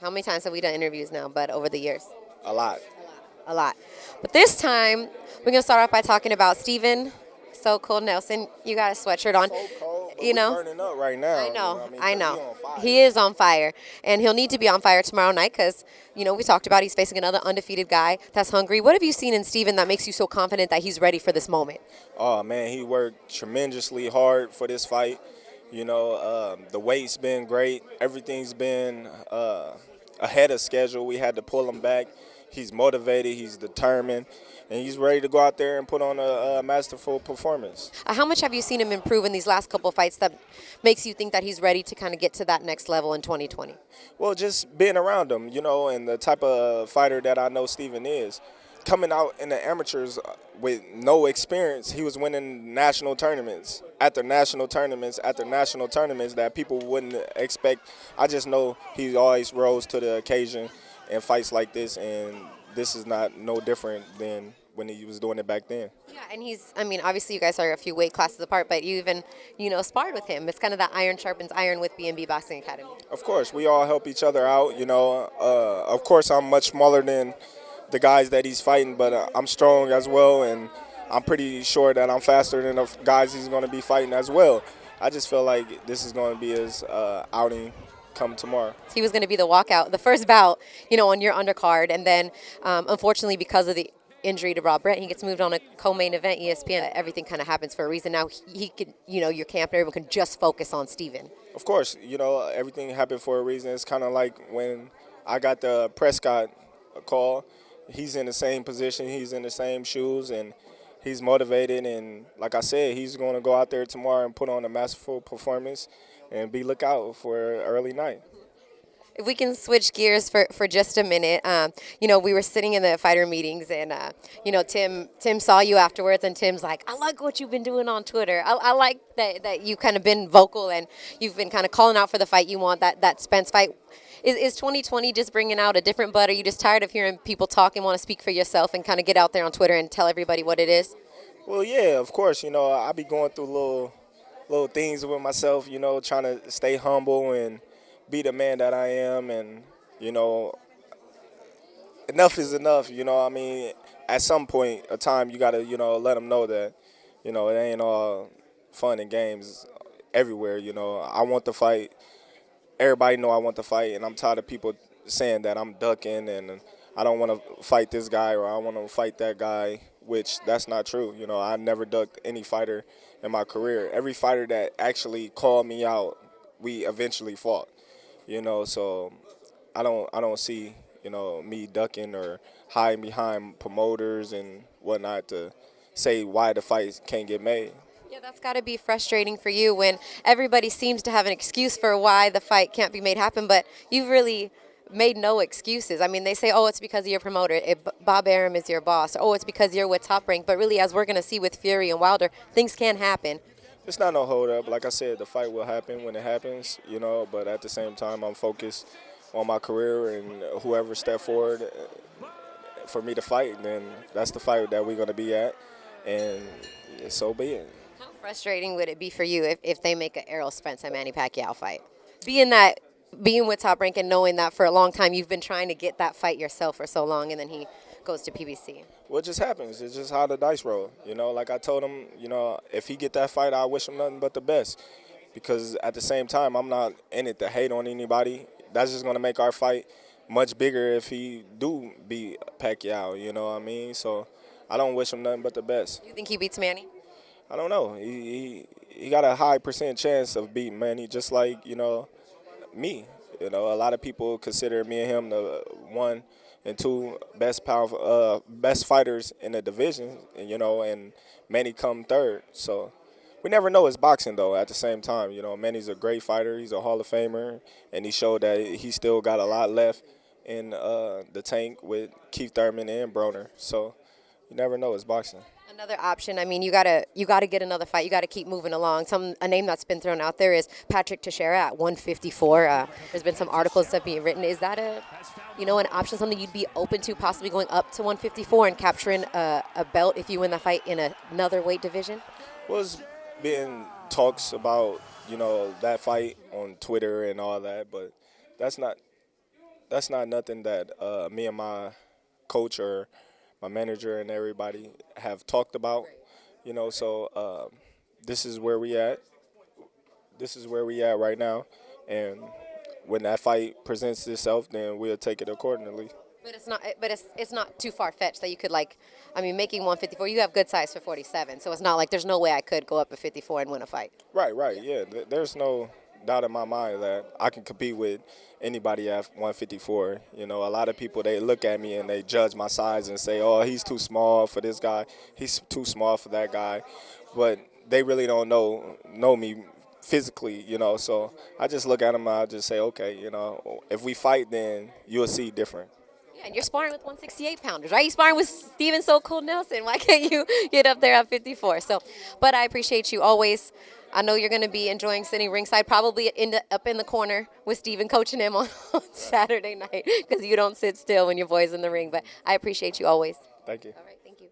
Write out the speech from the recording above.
How many times have we done interviews now, but over the years? A lot. A lot. But this time, we're going to start off by talking about Steven So Cold Nelson. You got a sweatshirt on. So cold, but You we know, burning up right now. I know, What I mean? I 'Cause know. He on fire. He is on fire, and he'll need to be on fire tomorrow night because, we talked about he's facing another undefeated guy that's hungry. What have you seen in Steven that makes you so confident that he's ready for this moment? Oh, man, he worked tremendously hard for this fight. The weight's been great. Everything's been ahead of schedule. We had to pull him back. He's motivated. He's determined. And he's ready to go out there and put on a masterful performance. How much have you seen him improve in these last couple of fights that makes you think that he's ready to kind of get to that next level in 2020? Well, just being around him, and the type of fighter that I know Steven is. Coming out in the amateurs with no experience, he was winning national tournaments after national tournaments after national tournaments that people wouldn't expect. I just know he always rose to the occasion in fights like this, and this is not no different than when he was doing it back then. Yeah, and obviously you guys are a few weight classes apart, but you even, sparred with him. It's kind of that iron sharpens iron with B&B Boxing Academy. Of course, we all help each other out, Of course, I'm much smaller than the guys that he's fighting, but I'm strong as well, and I'm pretty sure that I'm faster than the guys he's going to be fighting as well. I just feel like this is going to be his outing come tomorrow. He was going to be the walkout, the first bout, on your undercard, and then unfortunately because of the injury to Rob Brett, he gets moved on a co-main event, ESPN. Everything kind of happens for a reason. Now he could, your camp and everyone can just focus on Steven. Of course, everything happened for a reason. It's kind of like when I got the Prescott call. He's in the same position, he's in the same shoes, and he's motivated. And like I said, he's going to go out there tomorrow and put on a masterful performance and be lookout for an early night. If we can switch gears for just a minute, we were sitting in the fighter meetings, and Tim saw you afterwards, and Tim's like, I like what you've been doing on Twitter. I like that you've kind of been vocal and you've been kind of calling out for the fight you want, that Spence fight. Is 2020 just bringing out a different blood? Are you just tired of hearing people talk and want to speak for yourself and kind of get out there on Twitter and tell everybody what it is? Well, yeah, of course. I be going through little things with myself, trying to stay humble and be the man that I am. And, enough is enough. At some point of time, you got to, let them know that, it ain't all fun and games everywhere. I want to fight. Everybody know I want to fight, and I'm tired of people saying that I'm ducking and I don't want to fight this guy or I want to fight that guy, which that's not true. I never ducked any fighter in my career. Every fighter that actually called me out, we eventually fought. So I don't see, me ducking or hiding behind promoters and whatnot to say why the fight can't get made. Yeah, that's got to be frustrating for you when everybody seems to have an excuse for why the fight can't be made happen, but you've really made no excuses. I mean, they say, oh, it's because of your promoter. Bob Arum is your boss. Oh, it's because you're with Top Rank. But really, as we're going to see with Fury and Wilder, things can happen. It's not no hold up. Like I said, the fight will happen when it happens, but at the same time, I'm focused on my career, and whoever step forward for me to fight, then that's the fight that we're going to be at, and so be it. How frustrating would it be for you if they make an Errol Spence and Manny Pacquiao fight? Being with Top Rank and knowing that for a long time you've been trying to get that fight yourself for so long, and then he goes to PBC. What just happens? It's just how the dice roll. Like I told him, if he get that fight, I wish him nothing but the best. Because at the same time, I'm not in it to hate on anybody. That's just going to make our fight much bigger if he do beat Pacquiao, you know what I mean? So I don't wish him nothing but the best. You think he beats Manny? I don't know. He got a high % chance of beating Manny, just like, me. A lot of people consider me and him the 1 and 2 best fighters in the division, and Manny come third. So we never know. It's boxing, though, at the same time. Manny's a great fighter. He's a Hall of Famer, and he showed that he still got a lot left in the tank with Keith Thurman and Broner. So you never know. It's boxing. Another option. I mean, you gotta get another fight. You gotta keep moving along. A name that's been thrown out there is Patrick Teixeira at 154. There's been some articles that being written. Is that an option, something you'd be open to, possibly going up to 154 and capturing a belt if you win the fight in another weight division? Well, it's been talks about that fight on Twitter and all that, but that's not that's not nothing that me and my coach or my manager and everybody have talked about. You know, so this is where we at. This is where we at right now, and when that fight presents itself, then we'll take it accordingly. But it's not. But it's not too far fetched that you could like. I mean, making 154, you have good size for 47, so it's not like there's no way I could go up at 54 and win a fight. Right, right, yeah. There's no doubt in my mind that I can compete with anybody at 154. You know, a lot of people, they look at me and they judge my size and say, "Oh, he's too small for this guy. He's too small for that guy," but they really don't know me physically. You know, so I just look at them and I just say, "Okay, you know, if we fight, then you'll see different." Yeah, and you're sparring with 168 pounders, right? You sparring with Steven So Cool Nelson. Why can't you get up there at 54? So, but I appreciate you always. I know you're going to be enjoying sitting ringside, probably up in the corner with Steven coaching him on, on Saturday night because you don't sit still when your boy's in the ring. But I appreciate you always. Thank you. All right, thank you.